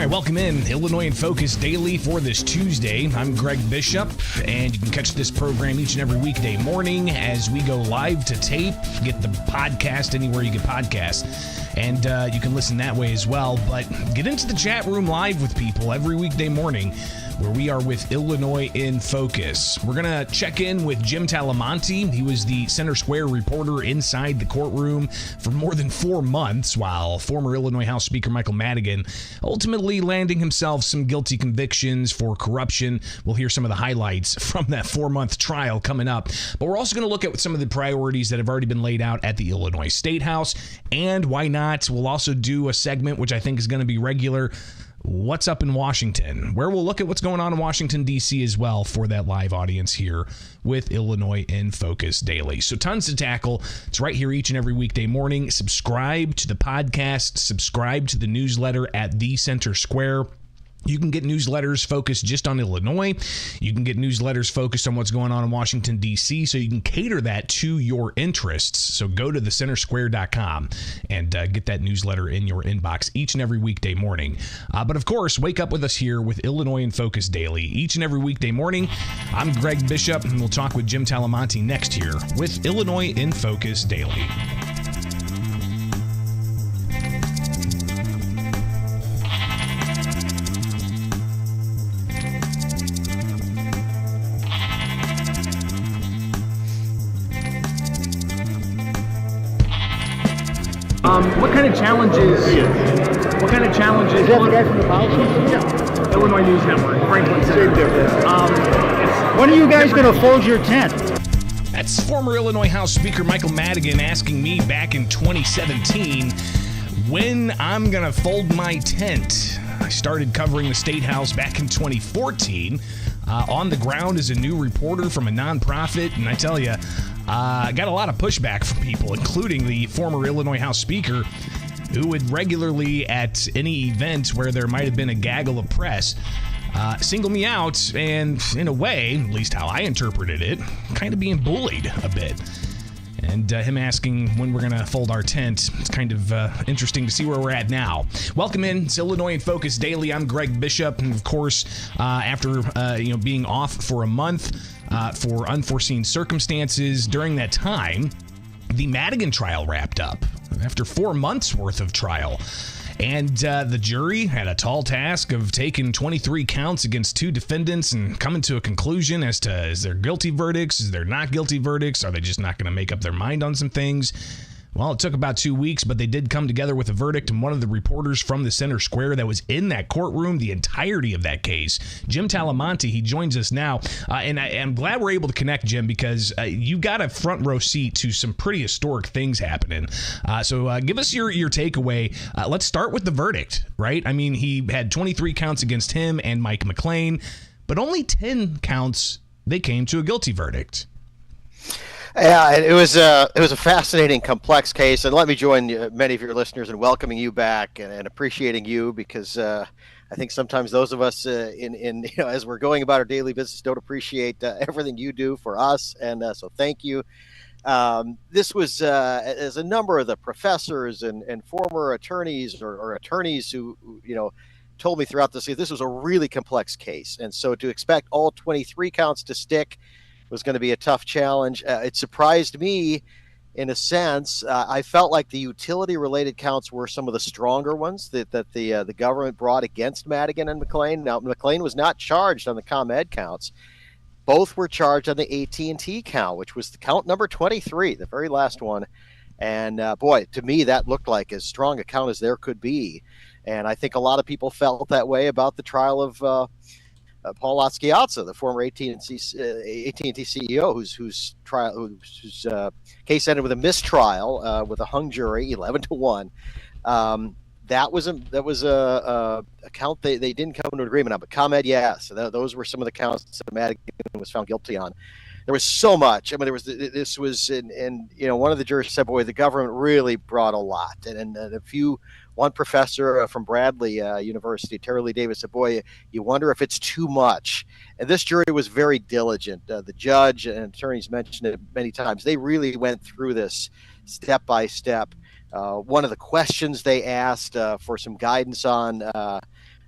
right, welcome in Illinois in Focus Daily for this Tuesday. I'm Greg Bishop, and you can catch this program each and every weekday morning as we go live to tape. Get the podcast anywhere you get podcasts, and you can listen that way as well. But get into the chat room live with people every weekday morning, where we are with Illinois in Focus. We're going to check in with Jim Talamonte. He was the Center Square reporter inside the courtroom for more than 4 months, while former Illinois House Speaker Michael Madigan ultimately landing himself some guilty convictions for corruption. We'll hear some of the highlights from that 4-month trial coming up. But we're also going to look at some of the priorities that have already been laid out at the Illinois State House. And why not? We'll also do a segment which I think is going to be regular. What's up in Washington, where we'll look at what's going on in Washington, D.C. as well for that live audience here with Illinois in Focus Daily. So tons to tackle. It's right here each and every weekday morning. Subscribe to the podcast. Subscribe to the newsletter at The Center Square. You can get newsletters focused just on Illinois. You can get newsletters focused on what's going on in Washington, D.C., so you can cater that to your interests. So go to thecentersquare.com and get that newsletter in your inbox each and every weekday morning. But of course, wake up with us here with Illinois in Focus Daily each and every weekday morning. I'm Greg Bishop, and we'll talk with Jim Talamonte next here with Illinois in Focus Daily. What kind of challenges? What kind of challenges? Is that the guy from the policy? Yeah. Illinois News Network, Franklin Center. When are you guys going to fold your tent? That's former Illinois House Speaker Michael Madigan asking me back in 2017 when I'm going to fold my tent. I started covering the State House back in 2014. On the ground as a new reporter from a nonprofit, and I tell you, I got a lot of pushback from people, including the former Illinois House Speaker, who would regularly, at any event where there might have been a gaggle of press, single me out, and in a way, at least how I interpreted it, kind of being bullied a bit. And him asking when we're going to fold our tent. It's kind of interesting to see where we're at now. Welcome in. It's Illinois in Focus Daily. I'm Greg Bishop. And of course, after being off for a month for unforeseen circumstances, during that time, the Madigan trial wrapped up after 4 months worth of trial. And the jury had a tall task of taking 23 counts against 2 defendants and coming to a conclusion as to, is there guilty verdicts? Is there not guilty verdicts? Are they just not going to make up their mind on some things? Well, it took about 2 weeks, but they did come together with a verdict, and one of the reporters from the Center Square that was in that courtroom the entirety of that case, Jim Talamonte, he joins us now. And I'm glad we're able to connect, Jim, because you got a front row seat to some pretty historic things happening. So give us your takeaway. Let's start with the verdict, right? I mean, he had 23 counts against him and Mike McLean, but only 10 counts, they came to a guilty verdict. Yeah, it was a fascinating, complex case, and let me join many of your listeners in welcoming you back and appreciating you, because I think sometimes those of us as we're going about our daily business don't appreciate everything you do for us, and so thank you. This was as a number of the professors and former attorneys or attorneys who told me throughout this was a really complex case, and so to expect all 23 counts to stick was going to be a tough challenge. It surprised me in a sense. I felt like the utility-related counts were some of the stronger ones that the government brought against Madigan and McLean. Now, McLean was not charged on the ComEd counts. Both were charged on the AT&T count, which was the count number 23, the very last one. And boy, to me, that looked like as strong a count as there could be. And I think a lot of people felt that way about the trial of Paul Atskiaza, the former AT&T CEO, whose case ended with a mistrial with a hung jury, 11-1. That was a count they didn't come to an agreement on, but ComEd, yes, those were some of the counts that Madigan was found guilty on. There was so much. I mean, one of the jurors said, "Boy, the government really brought a lot," and one professor from Bradley University, Terry Lee Davis, said, "Boy, you wonder if it's too much." And this jury was very diligent. The judge and attorneys mentioned it many times. They really went through this step by step. One of the questions they asked for some guidance on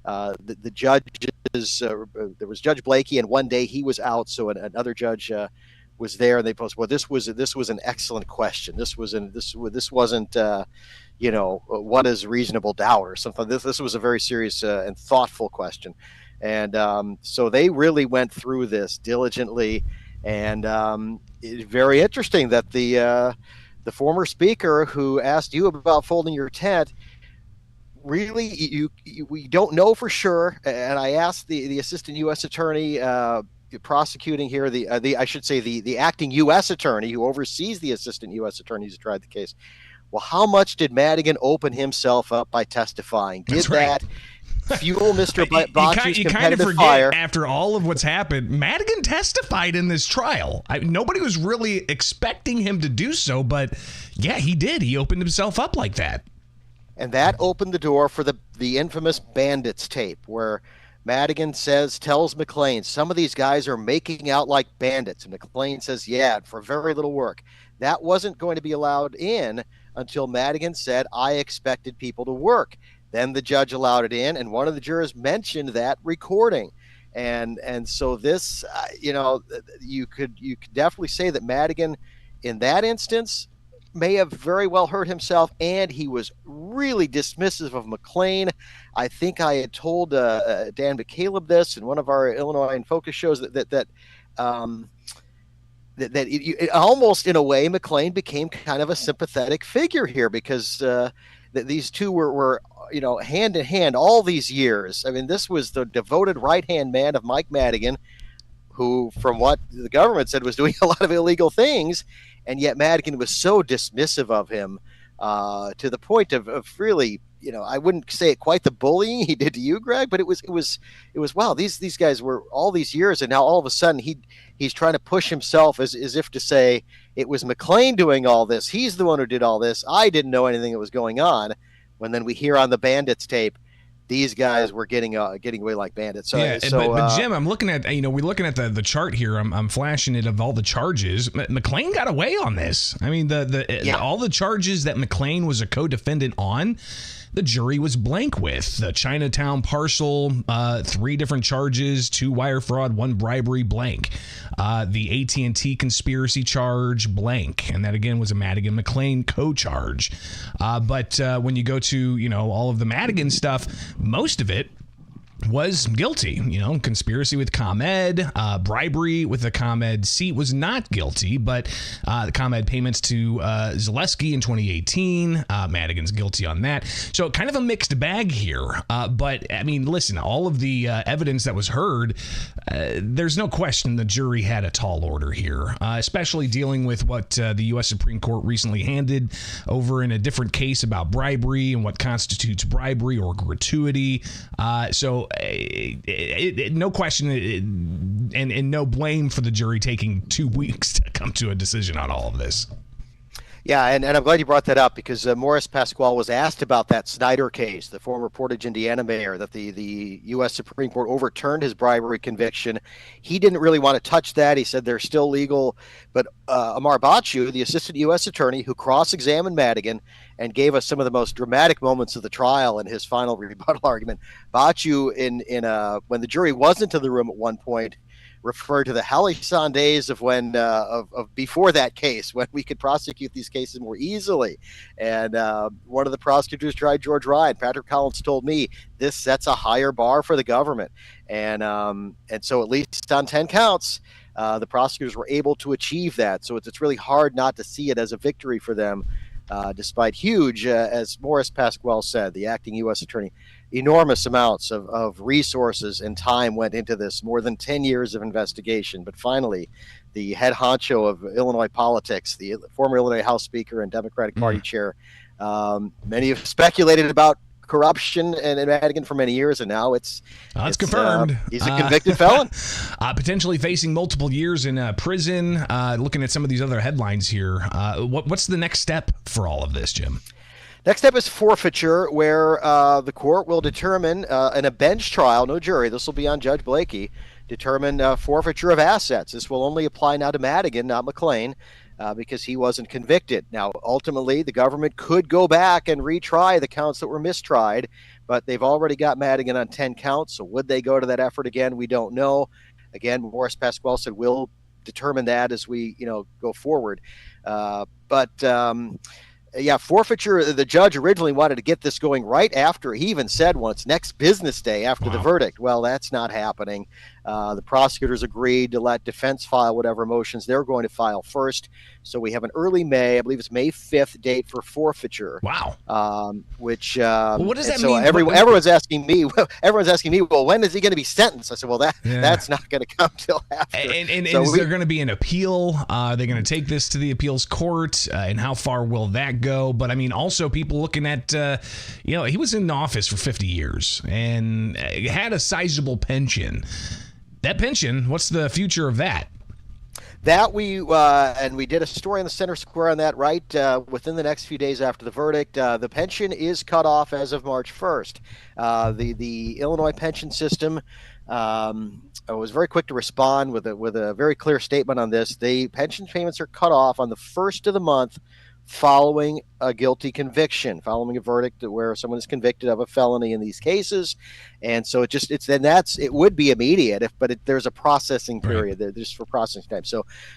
The judges, there was Judge Blakey, and one day he was out, so another judge was there, and they posted, well, this was an excellent question. This wasn't what is reasonable doubt or something. This was a very serious and thoughtful question, and so they really went through this diligently, and it's very interesting that the former speaker who asked you about folding your tent, really, we don't know for sure. And I asked the assistant U.S. attorney prosecuting here, the acting U.S. attorney who oversees the assistant U.S. attorneys who tried the case. Well, how much did Madigan open himself up by testifying? Did that fuel Mr. Bocciu's competitive fire? After all of what's happened, Madigan testified in this trial. Nobody was really expecting him to do so, but yeah, he did. He opened himself up like that. And that opened the door for the infamous Bandits tape, where Madigan tells McClain, some of these guys are making out like bandits. And McClain says, yeah, for very little work. That wasn't going to be allowed in until Madigan said, I expected people to work. Then the judge allowed it in, and one of the jurors mentioned that recording. And so this, you could definitely say that Madigan, in that instance, may have very well hurt himself, and he was really dismissive of McClain. I think I had told Dan McCaleb this in one of our Illinois in Focus shows that almost in a way McClain became kind of a sympathetic figure here, because these two were hand in hand all these years. I mean, this was the devoted right-hand man of Mike Madigan, who, from what the government said, was doing a lot of illegal things, and yet Madigan was so dismissive of him to the point of really, I wouldn't say it quite the bullying he did to you, Greg, but it was wow, these guys were all these years, and now all of a sudden he's trying to push himself as if to say it was McClain doing all this. He's the one who did all this. I didn't know anything that was going on. When then we hear on the Bandits tape, these guys were getting away like bandits. So, yeah, but Jim, I'm looking at we're looking at the chart here. I'm flashing it of all the charges. McClain got away on this. I mean, all the charges that McClain was a co-defendant on, the jury was blank with. The Chinatown parcel, 3 different charges, 2 wire fraud, 1 bribery, blank. The AT&T conspiracy charge, blank. And that, again, was a Madigan-McClain co-charge. But when you go to, all of the Madigan stuff, most of it was guilty. Conspiracy with ComEd, bribery with the ComEd seat was not guilty, but the ComEd payments to Zaleski in 2018, Madigan's guilty on that. So kind of a mixed bag here. But I mean, listen, all of the evidence that was heard, there's no question the jury had a tall order here, especially dealing with what the U.S. Supreme Court recently handed over in a different case about bribery and what constitutes bribery or gratuity. So no question, and no blame for the jury taking 2 weeks to come to a decision on all of this. Yeah, and I'm glad you brought that up, because Morris Pasquale was asked about that Snyder case, the former Portage, Indiana mayor, that the U.S. Supreme Court overturned his bribery conviction. He didn't really want to touch that. He said they're still legal. But Amar Bocciu, the assistant U.S. attorney who cross-examined Madigan and gave us some of the most dramatic moments of the trial in his final rebuttal argument, Bocciu, when the jury wasn't in the room at one point, referred to the halcyon days of when of before that case, when we could prosecute these cases more easily. And one of the prosecutors tried George Ryan. Patrick Collins told me this sets a higher bar for the government. And so at least on 10 counts, the prosecutors were able to achieve that. So it's really hard not to see it as a victory for them, despite huge, as Morris Pasquale said, the acting U.S. attorney, enormous amounts of resources and time went into this, more than 10 years of investigation. But finally, the head honcho of Illinois politics, the former Illinois House Speaker and Democratic Party chair, many have speculated about corruption and Madigan for many years, and now it's confirmed. He's a convicted felon. Potentially facing multiple years in prison. Looking at some of these other headlines here, what's the next step for all of this, Jim? Next step is forfeiture, where the court will determine in a bench trial, no jury, this will be on Judge Blakey, determine forfeiture of assets. This will only apply now to Madigan, not McClain, because he wasn't convicted. Now, ultimately, the government could go back and retry the counts that were mistried, but they've already got Madigan on 10 counts. So would they go to that effort again? We don't know. Again, Morris Pasquale said we'll determine that as we, go forward. Yeah, forfeiture, the judge originally wanted to get this going right after. He even said once, next business day after the verdict. Well, that's not happening. The prosecutors agreed to let defense file whatever motions they're going to file first. So we have an early May, I believe it's May 5th date for forfeiture. Wow. Which what does that mean? Everyone's asking me, well, when is he going to be sentenced? I said, well, that's not going to come till after. And so is there going to be an appeal? Are they going to take this to the appeals court? And how far will that go? But I mean, also people looking at, he was in office for 50 years and had a sizable pension. That pension, what's the future of that? That we did a story on the Center Square on that, right? Within the next few days after the verdict, the pension is cut off as of March 1st. The Illinois pension system was very quick to respond with a very clear statement on this. The pension payments are cut off on the first of the month following a guilty conviction, following a verdict where someone is convicted of a felony in these cases. And so it would be immediate, but there's a processing period just for processing time.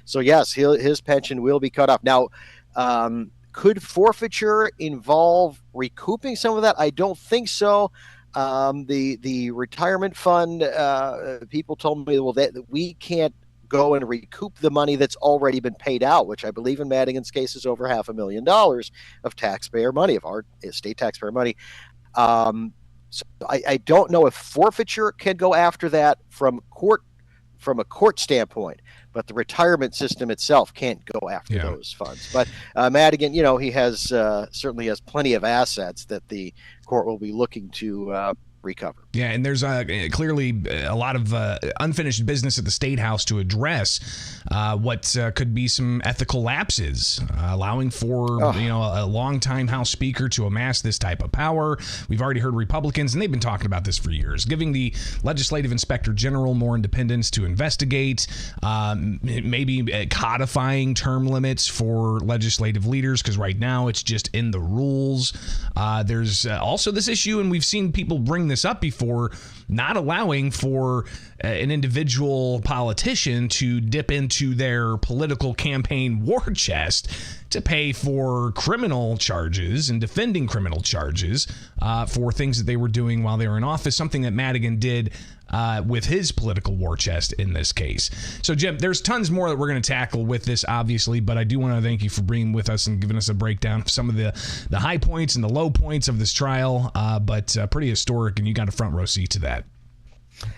So yes, his pension will be cut off. Now, could forfeiture involve recouping some of that? I don't think so. The retirement fund, people told me, well, that we can't go and recoup the money that's already been paid out, which I believe in Madigan's case is over $500,000 of taxpayer money, of our state taxpayer money. So I don't know if forfeiture can go after that from a court standpoint, but the retirement system itself can't go after those funds. But Madigan, he has certainly has plenty of assets that the court will be looking to recover. Yeah, and there's clearly a lot of unfinished business at the State House to address what could be some ethical lapses, allowing for a longtime House Speaker to amass this type of power. We've already heard Republicans, and they've been talking about this for years, giving the Legislative Inspector General more independence to investigate, maybe codifying term limits for legislative leaders, because right now it's just in the rules. There's also this issue, and we've seen people bring this up before, not allowing for an individual politician to dip into their political campaign war chest to pay for criminal charges and defending criminal charges for things that they were doing while they were in office, something that Madigan did with his political war chest in this case. So, Jim, there's tons more that we're going to tackle with this, obviously, but I do want to thank you for being with us and giving us a breakdown of some of the high points and the low points of this trial, but pretty historic, and you got a front row seat to that.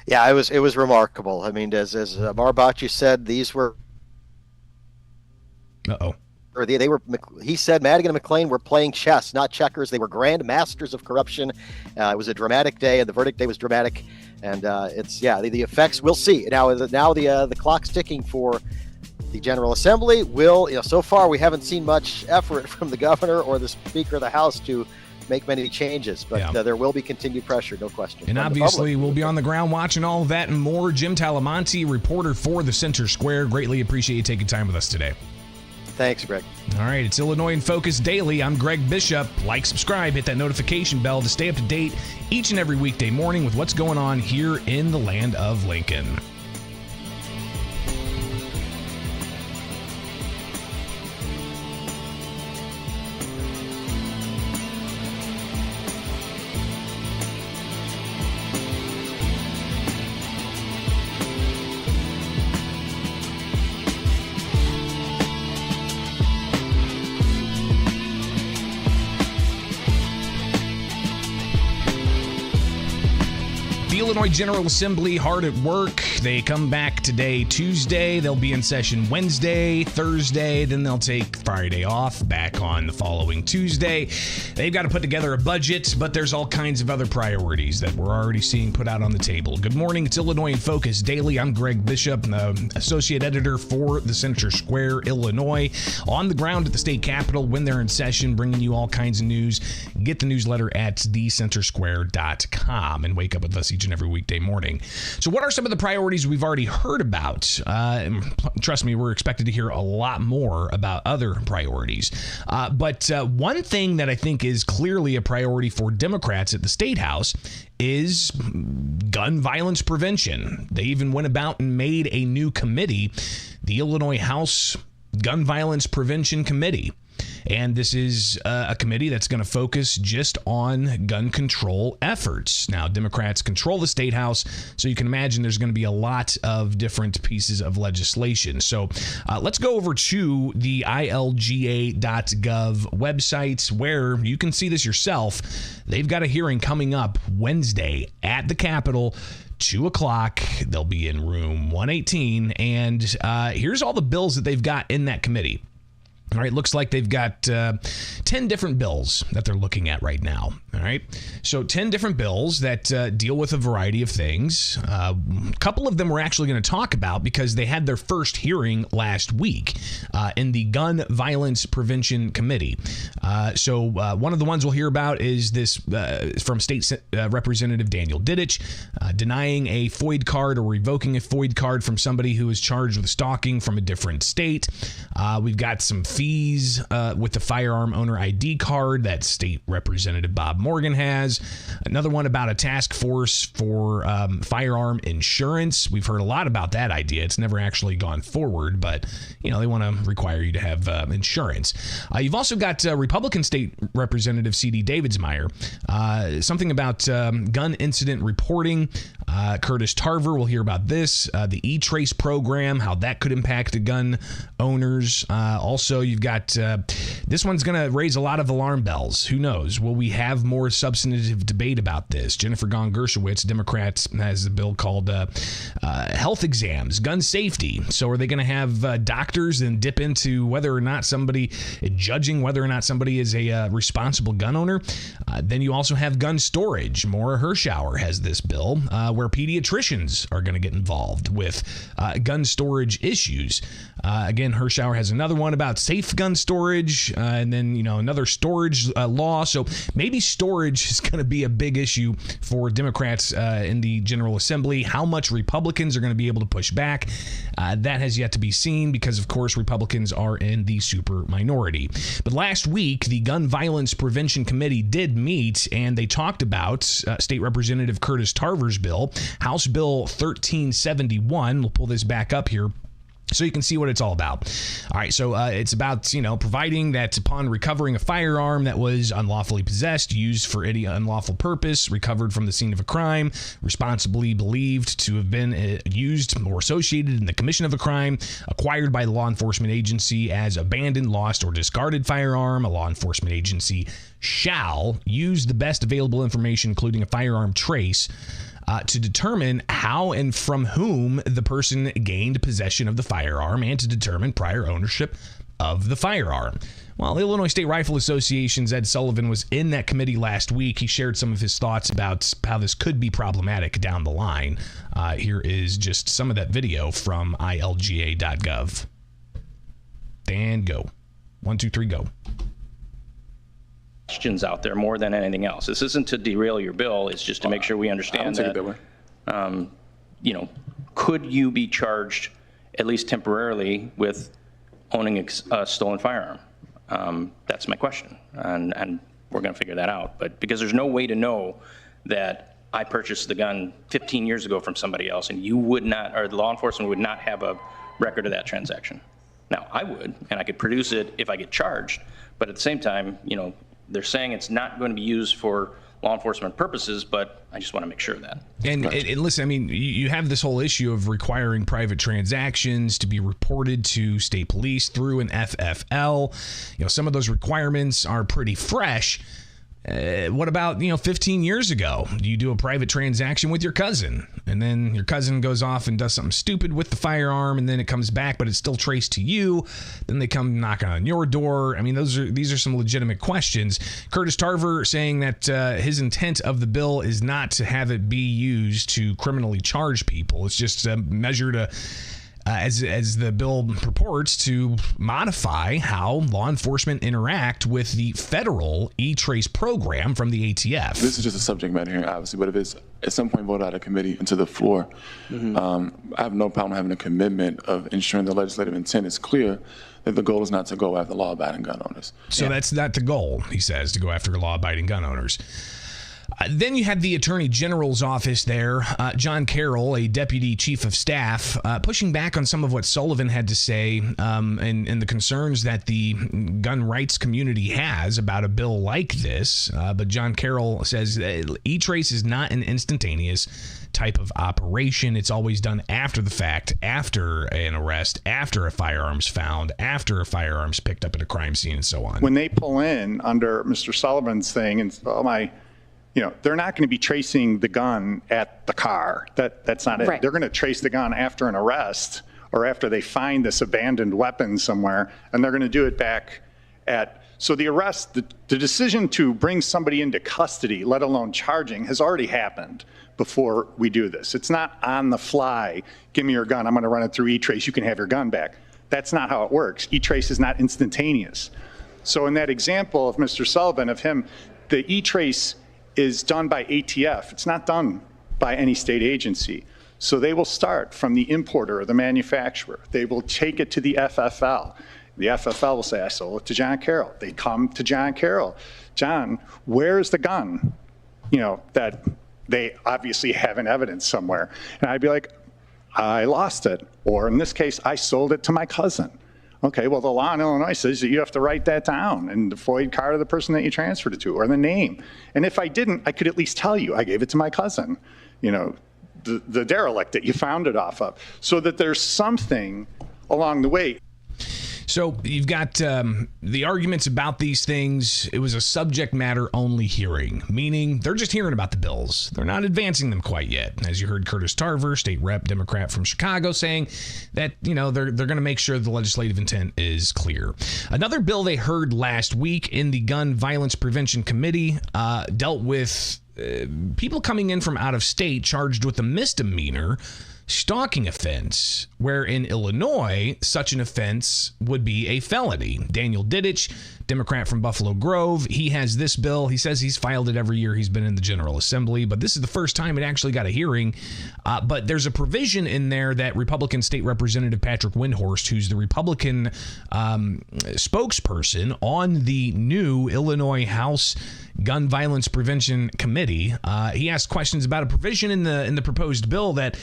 Yeah, it was remarkable. I mean, as Marbachi said, these were... They were. He said Madigan and McLean were playing chess, not checkers. They were grand masters of corruption. It was a dramatic day, and the verdict day was dramatic. And the effects we'll see. Now the clock's ticking for the General Assembly. So far we haven't seen much effort from the governor or the Speaker of the House to make many changes, but there will be continued pressure, no question. And obviously, we'll be on the ground watching all of that and more. Jim Talamonte, reporter for the Center Square. Greatly appreciate you taking time with us today. Thanks, Greg. All right, it's Illinois in Focus Daily. I'm Greg Bishop. Like, subscribe, hit that notification bell to stay up to date each and every weekday morning with what's going on here in the land of Lincoln. Illinois General Assembly hard at work. They come back today, Tuesday. They'll be in session Wednesday, Thursday. Then they'll take Friday off, back on the following Tuesday. They've got to put together a budget, but there's all kinds of other priorities that we're already seeing put out on the table. Good morning. It's Illinois in Focus Daily. I'm Greg Bishop, the associate editor for the Center Square, Illinois. On the ground at the state capitol when they're in session, bringing you all kinds of news. Get the newsletter at thecentersquare.com and wake up with us each and and every weekday morning. So what are some of the priorities we've already heard about? Trust me, we're expected to hear a lot more about other priorities. But one thing that I think is clearly a priority for Democrats at the State House is gun violence prevention. They even went about and made a new committee, the Illinois House Gun Violence Prevention Committee. And this is a committee that's going to focus just on gun control efforts. Now, Democrats control the State House, so you can imagine there's going to be a lot of different pieces of legislation. So let's go over to the ilga.gov website where you can see this yourself. They've got a hearing coming up Wednesday at the Capitol. 2 o'clock. They'll be in room 118. And here's all the bills that they've got in that committee. All right, looks like they've got 10 different bills that they're looking at right now. All right, so 10 different bills that deal with a variety of things. A couple of them we're actually going to talk about because they had their first hearing last week in the Gun Violence Prevention Committee. So one of the ones we'll hear about is this from State Representative Daniel Didich, denying a FOID card or revoking a FOID card from somebody who is charged with stalking from a different state. We've got some fees with the firearm owner ID card that State Representative Bob Morgan has. Another one about a task force for firearm insurance. We've heard a lot about that idea. It's never actually gone forward, but you know they want to require you to have insurance. You've also got Republican State Representative C.D. Davidsmeyer, something about gun incident reporting. Curtis Tarver, we'll hear about this. The E-Trace program, how that could impact the gun owners. Also, you've got this one's going to raise a lot of alarm bells. Who knows? Will we have more substantive debate about this? Jennifer Gahn Gershowitz, Democrats, has a bill called health exams, gun safety. So are they going to have doctors and dip into whether or not judging whether or not somebody is a responsible gun owner? Then you also have gun storage. Maura Hirschauer has this bill where pediatricians are going to get involved with gun storage issues. Again, Hirschauer has another one about safe gun storage, and then another storage law. So maybe storage is going to be a big issue for Democrats in the General Assembly. How much Republicans are going to be able to push back, that has yet to be seen because, of course, Republicans are in the super minority. But last week, the Gun Violence Prevention Committee did meet, and they talked about State Representative Curtis Tarver's bill, House Bill 1371. We'll pull this back up here so you can see what it's all about. All right, so it's about, providing that upon recovering a firearm that was unlawfully possessed, used for any unlawful purpose, recovered from the scene of a crime, responsibly believed to have been used or associated in the commission of a crime, acquired by the law enforcement agency as abandoned, lost, or discarded firearm, a law enforcement agency shall use the best available information, including a firearm trace, to determine how and from whom the person gained possession of the firearm and to determine prior ownership of the firearm. Well, the Illinois State Rifle Association's Ed Sullivan was in that committee last week. He shared some of his thoughts about how this could be problematic down the line. Here is just some of that video from ilga.gov. And go. 1, 2, 3, go. Questions out there more than anything else. This isn't to derail your bill. It's just to make sure we understand that, could you be charged at least temporarily with owning a stolen firearm? That's my question, and we're going to figure that out. But because there's no way to know that I purchased the gun 15 years ago from somebody else, and you would not, or the law enforcement would not have a record of that transaction. Now, I would, and I could produce it if I get charged. But at the same time, they're saying it's not going to be used for law enforcement purposes, but I just want to make sure of that. And listen, I mean, you have this whole issue of requiring private transactions to be reported to state police through an FFL. Some of those requirements are pretty fresh. What about, 15 years ago? You do a private transaction with your cousin, and then your cousin goes off and does something stupid with the firearm, and then it comes back, but it's still traced to you. Then they come knocking on your door. I mean, these are some legitimate questions. Curtis Tarver saying that his intent of the bill is not to have it be used to criminally charge people. It's just a measure to as the bill purports to modify how law enforcement interact with the federal E-Trace program from the ATF. This is just a subject matter here, obviously, but if it's at some point voted out of committee into the floor, I have no problem having a commitment of ensuring the legislative intent is clear, that the goal is not to go after law-abiding gun owners. So that's not the goal, he says, to go after law-abiding gun owners. Then you had the Attorney General's office there, John Carroll, a deputy chief of staff, pushing back on some of what Sullivan had to say and the concerns that the gun rights community has about a bill like this. But John Carroll says E-Trace is not an instantaneous type of operation. It's always done after the fact, after an arrest, after a firearm's found, after a firearm's picked up at a crime scene, and so on. When they pull in under Mr. Sullivan's thing, and they're not going to be tracing the gun at the car. That's not it. Right. They're going to trace the gun after an arrest or after they find this abandoned weapon somewhere, and they're going to do it back at. So the arrest, the decision to bring somebody into custody, let alone charging, has already happened before we do this. It's not on the fly. Give me your gun. I'm going to run it through E-Trace. You can have your gun back. That's not how it works. E-Trace is not instantaneous. So in that example of Mr. Sullivan, of him, the E-Trace is done by ATF. It's not done by any state agency. So they will start from the importer or the manufacturer. They will take it to the FFL. The FFL will say, I sold it to John Carroll. They come to John Carroll. John, where's the gun? That they obviously have an evidence somewhere. And I'd be like, I lost it. Or in this case, I sold it to my cousin. Okay, well, the law in Illinois says that you have to write that down and the FOID card of the person that you transferred it to, or the name. And if I didn't, I could at least tell you I gave it to my cousin, the derelict that you found it off of, so that there's something along the way. So you've got the arguments about these things. It was a subject matter only hearing, meaning they're just hearing about the bills. They're not advancing them quite yet. As you heard Curtis Tarver, state rep, Democrat from Chicago, saying that, they're going to make sure the legislative intent is clear. Another bill they heard last week in the Gun Violence Prevention Committee dealt with people coming in from out of state charged with a misdemeanor stalking offense, where in Illinois, such an offense would be a felony. Daniel Didich, Democrat from Buffalo Grove, he has this bill. He says he's filed it every year he's been in the General Assembly, but this is the first time it actually got a hearing. But there's a provision in there that Republican State Representative Patrick Windhorst, who's the Republican spokesperson on the new Illinois House Gun Violence Prevention Committee, he asked questions about a provision in the proposed bill that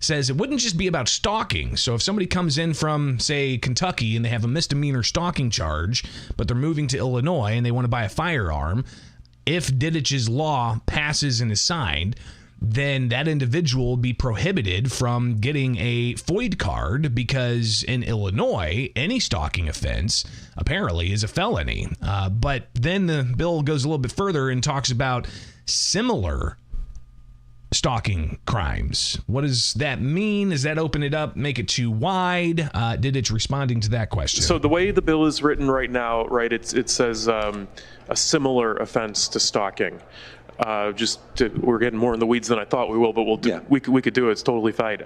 says it wouldn't just be about stalking. So if somebody comes in from, say, Kentucky and they have a misdemeanor stalking charge, but they're moving to Illinois and they want to buy a firearm, if Didich's law passes and is signed, then that individual will be prohibited from getting a FOID card, because in Illinois, any stalking offense apparently is a felony. But then the bill goes a little bit further and talks about similar stalking crimes. What does that mean? Does that open it up, make it too wide? Didich responding to that question. So the way the bill is written right now, right, it says a similar offense to stalking. We're getting more in the weeds than I thought we will, but we could do it. It's totally fine.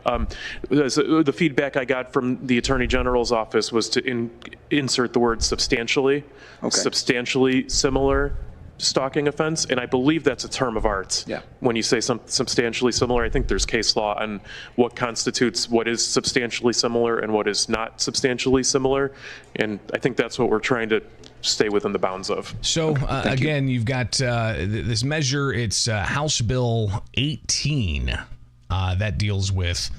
So the feedback I got from the Attorney General's office was to insert the word substantially, substantially similar stalking offense, and I believe that's a term of art. Yeah. When you say substantially similar, I think there's case law on what constitutes what is substantially similar and what is not substantially similar, and I think that's what we're trying to stay within the bounds of. So again, you've got this measure. It's House Bill 18 that deals with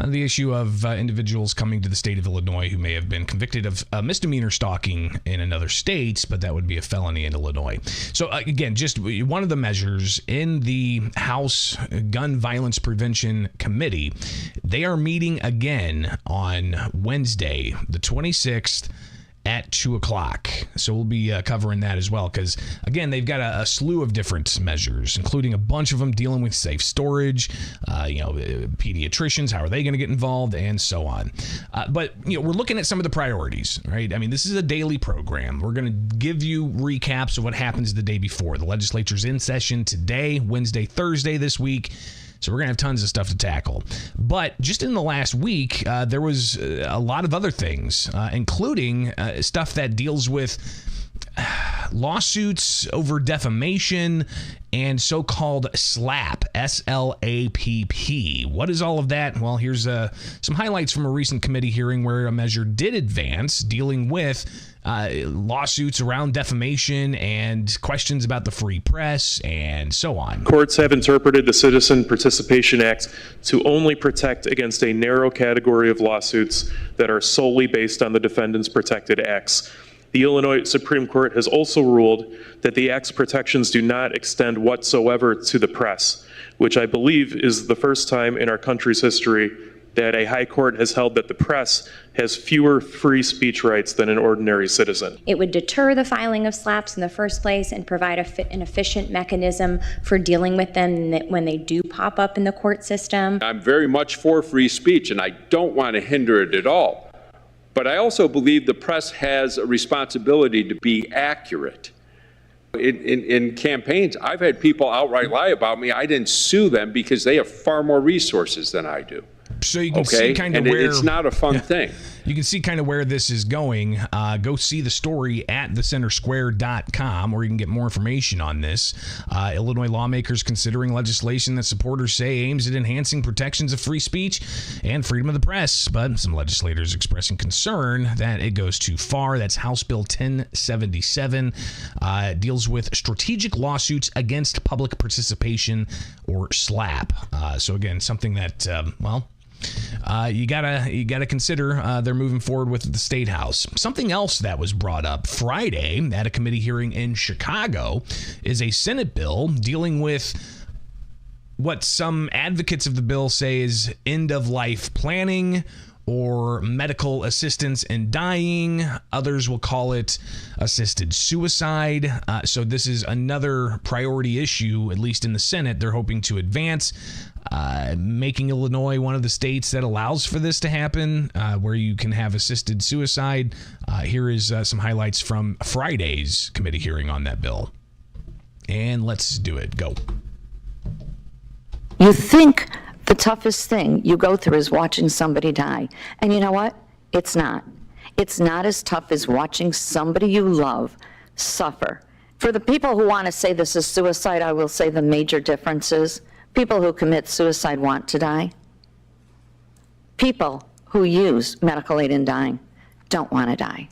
the issue of individuals coming to the state of Illinois who may have been convicted of misdemeanor stalking in another state, but that would be a felony in Illinois. So again, just one of the measures in the House Gun Violence Prevention Committee. They are meeting again on Wednesday, the 26th, at 2 o'clock. So we'll be covering that as well, because again, they've got a slew of different measures, including a bunch of them dealing with safe storage, pediatricians, how are they going to get involved, and so on. But we're looking at some of the priorities, right? I mean, this is a daily program. We're going to give you recaps of what happens the day before. The legislature's in session today, Wednesday, Thursday this week. So we're going to have tons of stuff to tackle. But just in the last week, there was a lot of other things, including stuff that deals with lawsuits over defamation and so-called SLAPP, S-L-A-P-P. What is all of that? Well, here's some highlights from a recent committee hearing where a measure did advance dealing with lawsuits around defamation and questions about the free press and so on. Courts have interpreted the Citizen Participation Act to only protect against a narrow category of lawsuits that are solely based on the defendant's protected acts. The Illinois Supreme Court has also ruled that the Act's protections do not extend whatsoever to the press, which I believe is the first time in our country's history that a high court has held that the press has fewer free speech rights than an ordinary citizen. It would deter the filing of SLAPPs in the first place and provide an efficient mechanism for dealing with them when they do pop up in the court system. I'm very much for free speech, and I don't want to hinder it at all. But I also believe the press has a responsibility to be accurate. In campaigns, I've had people outright lie about me. I didn't sue them because they have far more resources than I do. So you can see kind of where it's not a fun thing. You can see kind of where this is going. Go see the story at thecentersquare.com, where you can get more information on this. Illinois lawmakers considering legislation that supporters say aims at enhancing protections of free speech and freedom of the press, but some legislators expressing concern that it goes too far. That's House Bill 1077. Deals with strategic lawsuits against public participation, or SLAPP. So again, something that, you gotta consider. They're moving forward with the State House. Something else that was brought up Friday at a committee hearing in Chicago is a Senate bill dealing with what some advocates of the bill say is end-of-life planning or medical assistance in dying. Others will call it assisted suicide. So this is another priority issue, at least in the Senate, they're hoping to advance, making Illinois one of the states that allows for this to happen, where you can have assisted suicide. Here is some highlights from Friday's committee hearing on that bill. And let's do it. Go. You think the toughest thing you go through is watching somebody die. And you know what? It's not. It's not as tough as watching somebody you love suffer. For the people who want to say this is suicide, I will say the major difference is people who commit suicide want to die. People who use medical aid in dying don't want to die.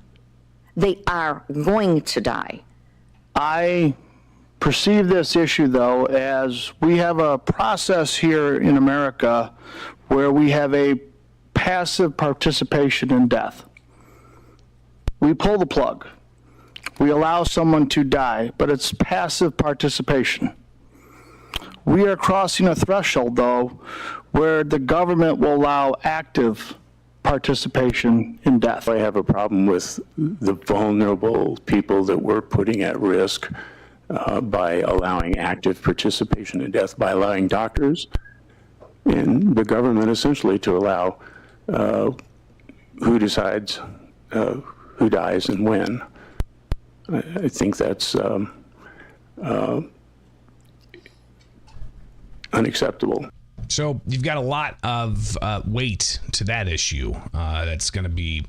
They are going to die. I perceive this issue, though, as we have a process here in America where we have a passive participation in death. We pull the plug. We allow someone to die, but it's passive participation. We are crossing a threshold, though, where the government will allow active participation in death. I have a problem with the vulnerable people that we're putting at risk by allowing active participation in death, by allowing doctors and the government essentially to allow who decides who dies and when. I think that's unacceptable. So you've got a lot of weight to that issue that's going to be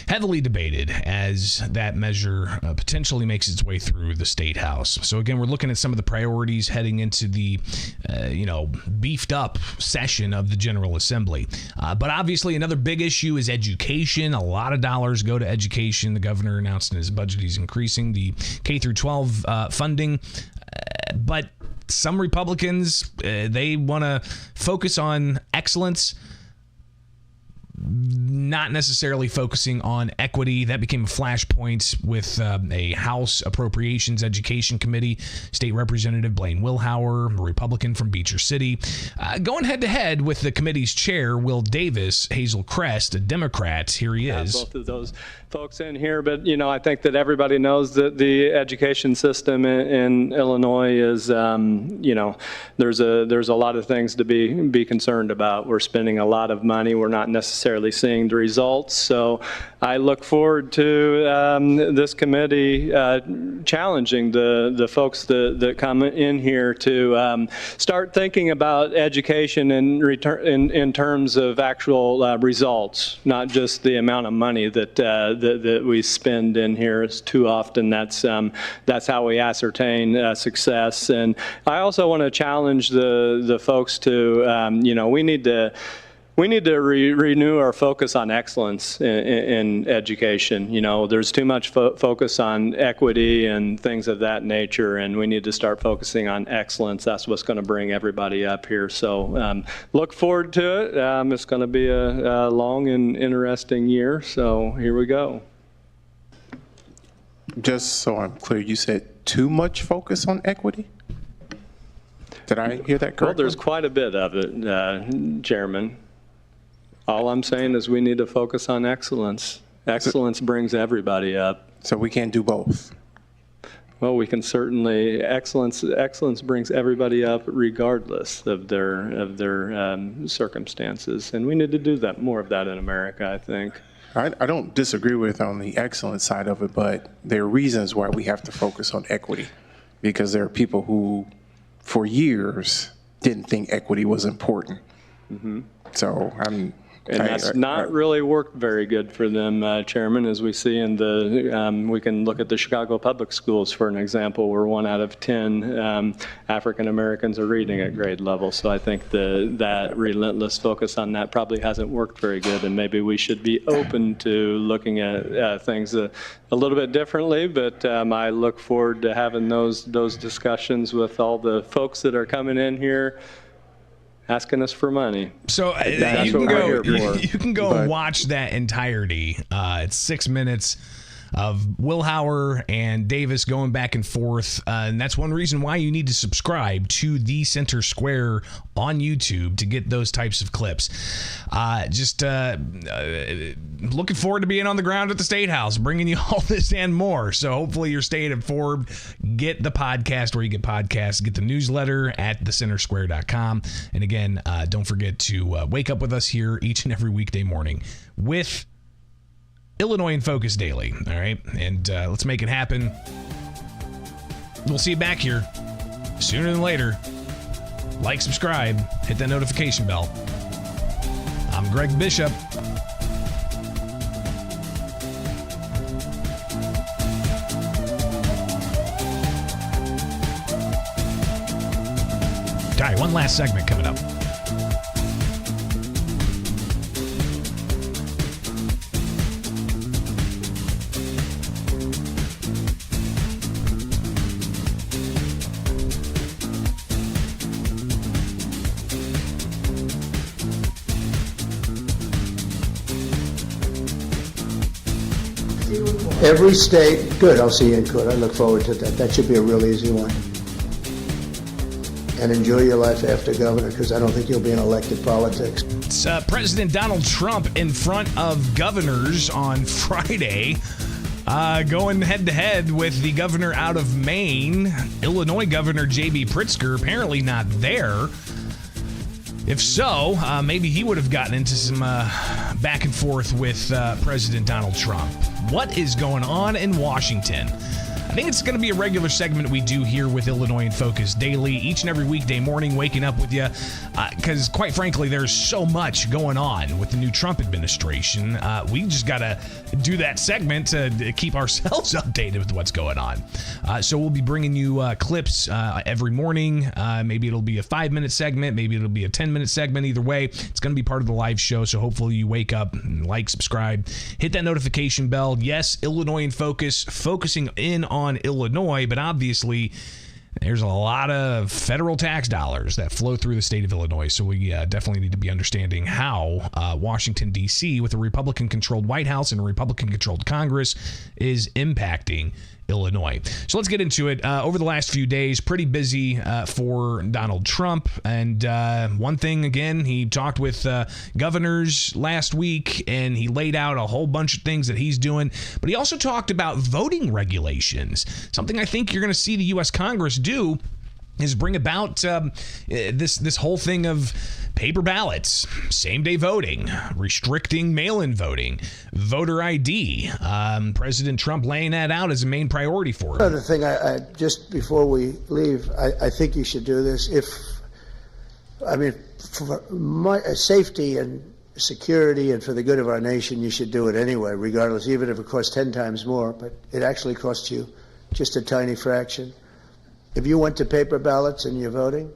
heavily debated as that measure potentially makes its way through the State House. So again, we're looking at some of the priorities heading into the, beefed up session of the General Assembly. But obviously another big issue is education. A lot of dollars go to education. The governor announced in his budget he's increasing the K through 12 funding. But some Republicans, they want to focus on excellence, not necessarily focusing on equity. That became a flashpoint with a House Appropriations Education Committee. State Representative Blaine Wilhauer, a Republican from Beecher City, going head-to-head with the committee's chair, Will Davis. Hazel Crest, a Democrat. Here he is. Both of those folks in here, but I think that everybody knows that the education system in Illinois is, there's a lot of things to be concerned about. We're spending a lot of money. We're not necessarily necessarily seeing the results. So I look forward to this committee challenging the folks that come in here to start thinking about education in terms of actual results, not just the amount of money that we spend in here. Too often that's how we ascertain success. And I also want to challenge the folks to, we need to renew our focus on excellence in education. There's too much focus on equity and things of that nature, and we need to start focusing on excellence. That's what's going to bring everybody up here. So look forward to it. It's going to be a long and interesting year. So here we go. Just so I'm clear, you said too much focus on equity? Did I hear that correctly? Well, there's quite a bit of it, Chairman. All I'm saying is we need to focus on excellence. Excellence brings everybody up. So we can't do both? Well, we can certainly, excellence brings everybody up regardless of their circumstances. And we need to do that, more of that in America, I think. I don't disagree with on the excellence side of it, but there are reasons why we have to focus on equity. Because there are people who, for years, didn't think equity was important. Mm-hmm. So And that's not really worked very good for them, Chairman, as we see in we can look at the Chicago Public Schools for an example, where 1 out of 10 African Americans are reading at grade level. So I think that relentless focus on that probably hasn't worked very good, and maybe we should be open to looking at things a little bit differently. But I look forward to having those discussions with all the folks that are coming in here asking us for money. So you can go and watch that entirety. It's 6 minutes of Wilhour and Davis going back and forth. And that's one reason why you need to subscribe to The Center Square on YouTube to get those types of clips. Looking forward to being on the ground at the State House, bringing you all this and more. So hopefully you're staying informed. Get the podcast where you get podcasts. Get the newsletter at thecentersquare.com. And again, don't forget to wake up with us here each and every weekday morning with Illinois in Focus Daily. All right. And let's make it happen. We'll see you back here sooner than later. Like, subscribe, hit that notification bell. I'm Greg Bishop. All right, one last segment coming up. Every state, good, I'll see you in court. I look forward to that. That should be a real easy one. And enjoy your life after governor, because I don't think you'll be in elected politics. It's President Donald Trump in front of governors on Friday, going head-to-head with the governor out of Maine. Illinois Governor J.B. Pritzker apparently not there. If so, maybe he would have gotten into some back and forth with President Donald Trump. What is going on in Washington? I think it's going to be a regular segment we do here with Illinois in Focus Daily, each and every weekday morning, waking up with you, because quite frankly, there's so much going on with the new Trump administration. We just got to do that segment to keep ourselves updated with what's going on. So we'll be bringing you clips every morning. Maybe it'll be a 5-minute segment. Maybe it'll be a 10-minute segment. Either way, it's going to be part of the live show. So hopefully you wake up and like, subscribe, hit that notification bell. Yes, Illinois in Focus, focusing in on Illinois, but obviously there's a lot of federal tax dollars that flow through the state of Illinois, so we definitely need to be understanding how Washington, D.C., with a Republican-controlled White House and a Republican-controlled Congress, is impacting Illinois. So let's get into it. Over the last few days, pretty busy for Donald Trump. And one thing, again, he talked with governors last week, and he laid out a whole bunch of things that he's doing. But he also talked about voting regulations, something I think you're going to see the U.S. Congress do is bring about this whole thing of paper ballots, same-day voting, restricting mail-in voting, voter ID. President Trump laying that out as a main priority for him. Another thing, I just before we leave, I think you should do this. For my safety and security and for the good of our nation, you should do it anyway, regardless, even if it costs 10 times more, but it actually costs you just a tiny fraction. If you went to paper ballots and you're voting,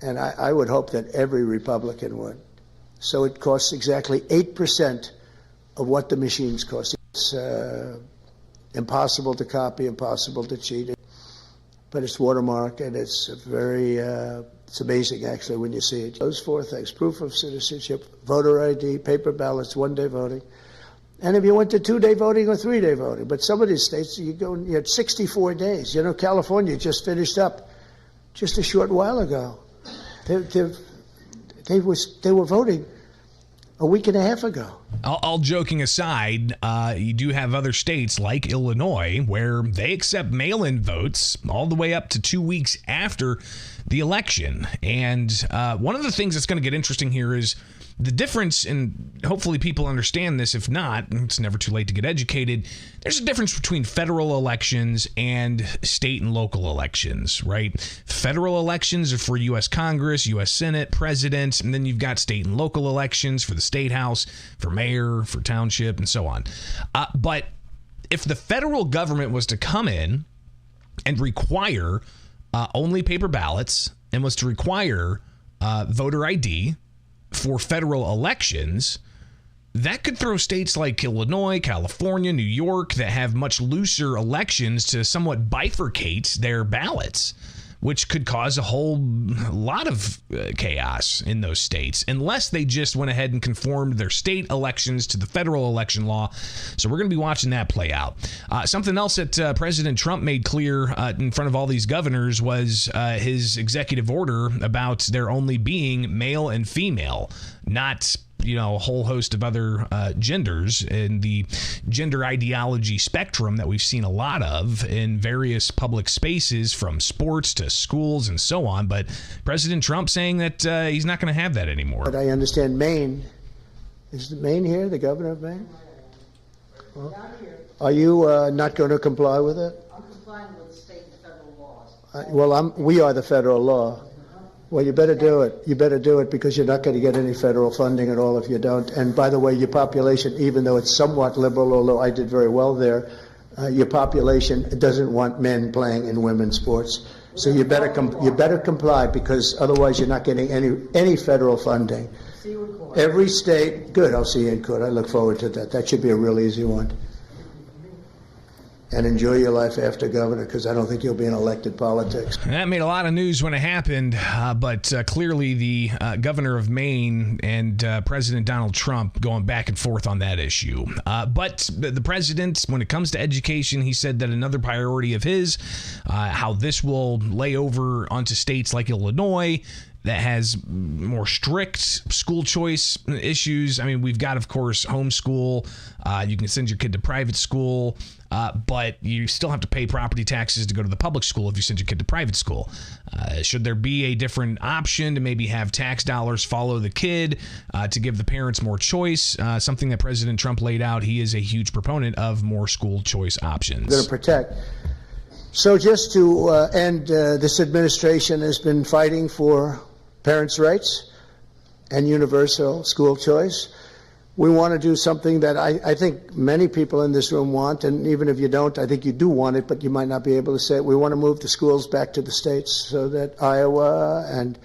and I would hope that every Republican would, so it costs exactly 8% of what the machines cost. It's impossible to copy, impossible to cheat, but it's watermark, and it's very, it's amazing actually when you see it. Those four things: proof of citizenship, voter ID, paper ballots, one-day voting. And if you went to 2-day voting or 3-day voting, but some of these states, you had 64 days. You know, California just finished up just a short while ago. They were voting a week and a half ago. All joking aside, you do have other states like Illinois where they accept mail-in votes all the way up to 2 weeks after the election. And one of the things that's going to get interesting here is the difference, and hopefully people understand this. If not, it's never too late to get educated. There's a difference between federal elections and state and local elections, right? Federal elections are for U.S. Congress, U.S. Senate, president, and then you've got state and local elections for the state house, for mayor, for township, and so on. But if the federal government was to come in and require only paper ballots and was to require voter ID for federal elections, that could throw states like Illinois, California, New York that have much looser elections to somewhat bifurcate their ballots, which could cause a whole lot of chaos in those states, unless they just went ahead and conformed their state elections to the federal election law. So we're going to be watching that play out. Something else that President Trump made clear in front of all these governors was his executive order about there only being male and female, not a whole host of other genders in the gender ideology spectrum that we've seen a lot of in various public spaces, from sports to schools and so on. But President Trump saying that he's not going to have that anymore. But I understand Maine. Is Maine here, the governor of Maine? Well, are you not going to comply with it? I'm complying with state and federal laws. We are the federal law. Well, you better do it. You better do it, because you're not going to get any federal funding at all if you don't. And by the way, your population, even though it's somewhat liberal, although I did very well there, your population doesn't want men playing in women's sports. So you better comply, because otherwise you're not getting any federal funding. Every state, good. I'll see you in court. I look forward to that. That should be a real easy one. And enjoy your life after governor, because I don't think you'll be in elected politics. That made a lot of news when it happened, but clearly the governor of Maine and President Donald Trump going back and forth on that issue. But the president, when it comes to education, he said that another priority of his, how this will lay over onto states like Illinois, that has more strict school choice issues. I mean, we've got, of course, homeschool. You can send your kid to private school, but you still have to pay property taxes to go to the public school if you send your kid to private school. Should there be a different option to maybe have tax dollars follow the kid to give the parents more choice? Something that President Trump laid out. He is a huge proponent of more school choice options. Going to protect. So just to end, this administration has been fighting for parents' rights and universal school choice. We want to do something that I think many people in this room want, and even if you don't, I think you do want it, but you might not be able to say it. We want to move the schools back to the states so that Iowa and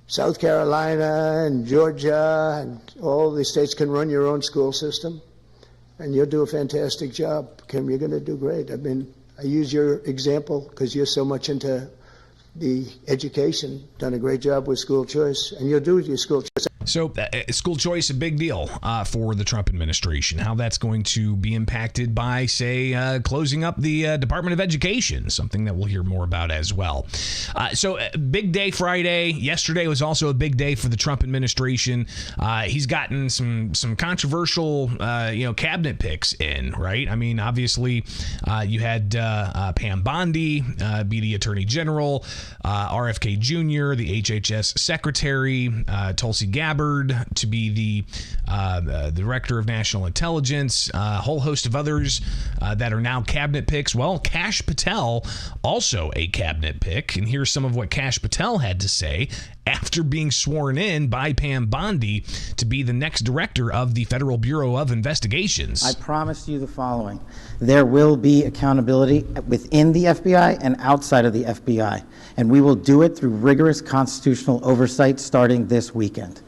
South Carolina and Georgia and all these states can run your own school system. And you'll do a fantastic job, Kim. You're going to do great. I mean, I use your example because you're so much into the education, done a great job with school choice, and you'll do your school choice. So school choice, a big deal for the Trump administration. How that's going to be impacted by, say, closing up the Department of Education, something that we'll hear more about as well. So big day Friday. Yesterday was also a big day for the Trump administration. He's gotten some controversial, cabinet picks in, right? I mean, obviously, you had Pam Bondi be the Attorney General, RFK Jr., the HHS Secretary, Tulsi Gabbard to be the Director of National Intelligence, a whole host of others that are now cabinet picks. Well, Kash Patel, also a cabinet pick. And here's some of what Kash Patel had to say after being sworn in by Pam Bondi to be the next director of the Federal Bureau of Investigations. I promise you the following. There will be accountability within the FBI and outside of the FBI, and we will do it through rigorous constitutional oversight starting this weekend.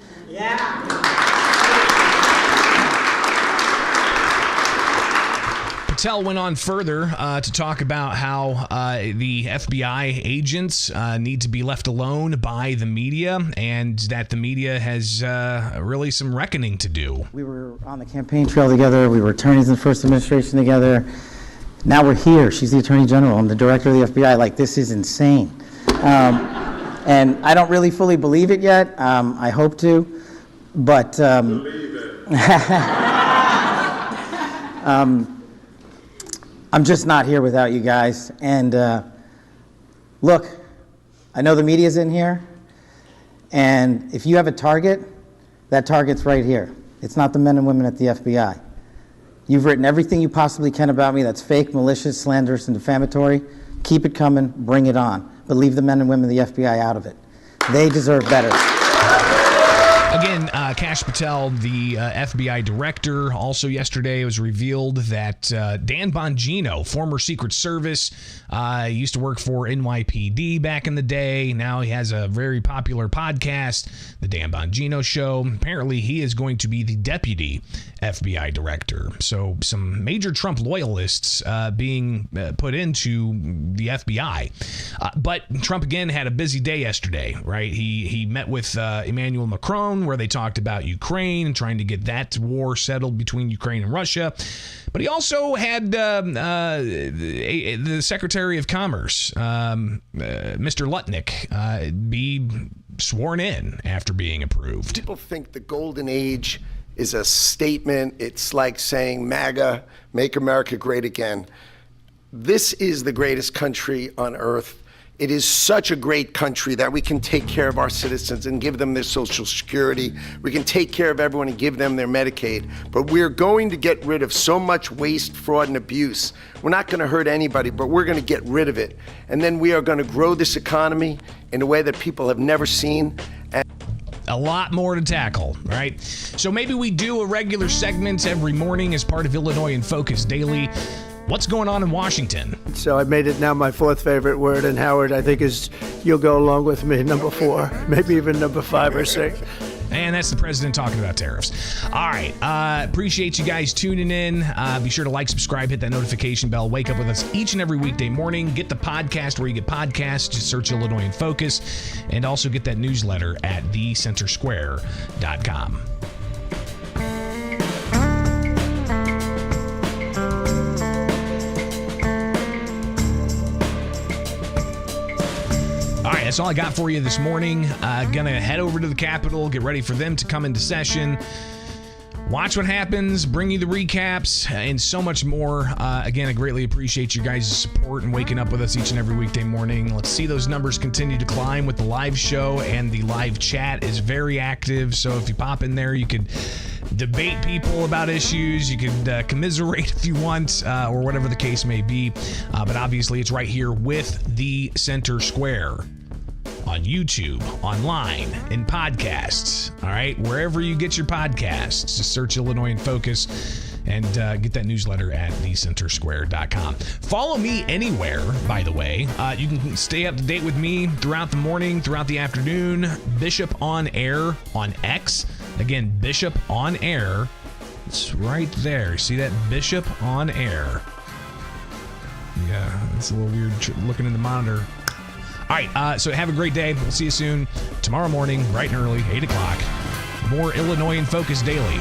Patel went on further to talk about how the FBI agents need to be left alone by the media, and that the media has really some reckoning to do. We were on the campaign trail together. We were attorneys in the first administration together. Now we're here. She's the Attorney General. I'm the director of the FBI. Like, this is insane. And I don't really fully believe it yet. I hope to. But believe it. I'm just not here without you guys. And look, I know the media's in here. And if you have a target, that target's right here. It's not the men and women at the FBI. You've written everything you possibly can about me that's fake, malicious, slanderous, and defamatory. Keep it coming. Bring it on. But leave the men and women of the FBI out of it. They deserve better. Again, Kash Patel, the FBI director. Also yesterday, it was revealed that Dan Bongino, former Secret Service, used to work for NYPD back in the day. Now he has a very popular podcast, The Dan Bongino Show. Apparently, he is going to be the deputy FBI director. So some major Trump loyalists being put into the FBI. But Trump, again, had a busy day yesterday, right? He met with Emmanuel Macron, where they talked about Ukraine and trying to get that war settled between Ukraine and Russia. But he also had the Secretary of Commerce, Mr. Lutnick, be sworn in after being approved. People think the golden age is a statement. It's like saying MAGA, make America great again. This is the greatest country on earth. It is such a great country that we can take care of our citizens and give them their Social Security. We can take care of everyone and give them their Medicaid. But we're going to get rid of so much waste, fraud, and abuse. We're not going to hurt anybody, but we're going to get rid of it. And then we are going to grow this economy in a way that people have never seen. A lot more to tackle, right? So maybe we do a regular segment every morning as part of Illinois in Focus Daily. What's going on in Washington? So I made it now my fourth favorite word, and Howard, I think you'll go along with me, number 4, maybe even number 5 or 6. And that's the president talking about tariffs. All right. Appreciate you guys tuning in. Be sure to like, subscribe, hit that notification bell. Wake up with us each and every weekday morning. Get the podcast where you get podcasts. Just search Illinois in Focus. And also get that newsletter at thecentersquare.com. All right, that's all I got for you this morning. Gonna head over to the Capitol, get ready for them to come into session. Watch what happens, bring you the recaps, and so much more. Again, I greatly appreciate you guys' support and waking up with us each and every weekday morning. Let's see those numbers continue to climb with the live show, and the live chat is very active. So if you pop in there, you could debate people about issues. You could commiserate if you want, or whatever the case may be. But obviously, it's right here with the Center Square. On YouTube, online, in podcasts. All right, wherever you get your podcasts, just search Illinois in Focus and get that newsletter at thecentersquare.com. Follow me anywhere, by the way. You can stay up to date with me throughout the morning, throughout the afternoon. Bishop on Air on X. Again, Bishop on Air. It's right there. See that? Bishop on Air. Yeah, it's a little weird looking in the monitor. All right, so have a great day. We'll see you soon tomorrow morning, bright and early, 8 o'clock. More Illinois in Focus Daily.